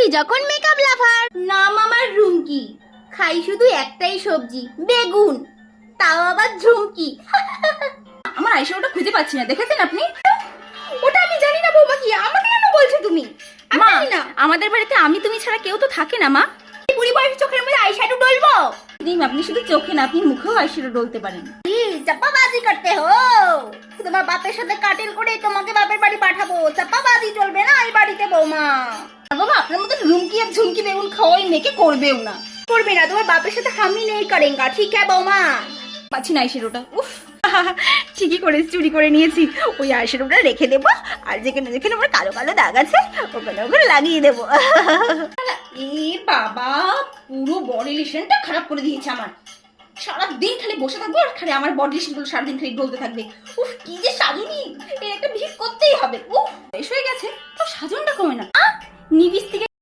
শাশুড়ি যখন মেকআপ লাভার। নাম আমার রুমকি, খাই শুধু একটাই সবজি, বেগুন, তাও আবার ঝুমকি। আমার আইশ্যাডোটা খুঁজে পাচ্ছি না, দেখেছেন আপনি? ওটা আমি জানি না বৌমা, কি আমাকে কেন বলছো তুমি? মা, জানি না। আমাদের বাড়িতে আমি তুমি ছাড়া কেউ তো থাকে না মা। বুড়ি বয়সের চোখের মধ্যে আইশ্যাডো ডলবো? আপনি শুধু চোখে না, আপনি মুখেও আইশ্যাডো ডলতে পারেন। চাপাবাজি করতে হো? তোমার বাপের সাথে কাটিল করে তোমাকে বাপের বাড়ি পাঠাবো, চাপাবাজি চলবে না এই বাড়িতে বৌমা। বাবা, আপনার মতো রুমকি আর ঝুমকি বেগুন খাওয়াই মেয়েকে করবেও না। করবে না, তোমার বাপের সাথে হামি নেই করেঙ্গা, ঠিক হ্যাঁ বৌমা? পাচ্ছি না আইশ্যাডোটা। উফ, ঠিকই করে চুরি করে নিয়েছি। ওই আইশ্যাডোটা রেখে দেবো, আর যেখানে যেখানে আমার কালো কালো দাগ আছে ওখানে ওখানে লাগিয়ে দেবো। এ বাবা, পুরো বডি লিশনটা খারাপ করে দিয়েছে আমার। সারাদিন খালি বসে থাকবো আর খালি আমার বডি লিশনগুলো সারাদিন খালি বলতে থাকবে। উফ, কি যে সাজুনি, এর একটা ভিড় করতেই হবে। উফ, শেষ হয়ে গেছে তো সাজনটা কমে না। নিবিস থেকে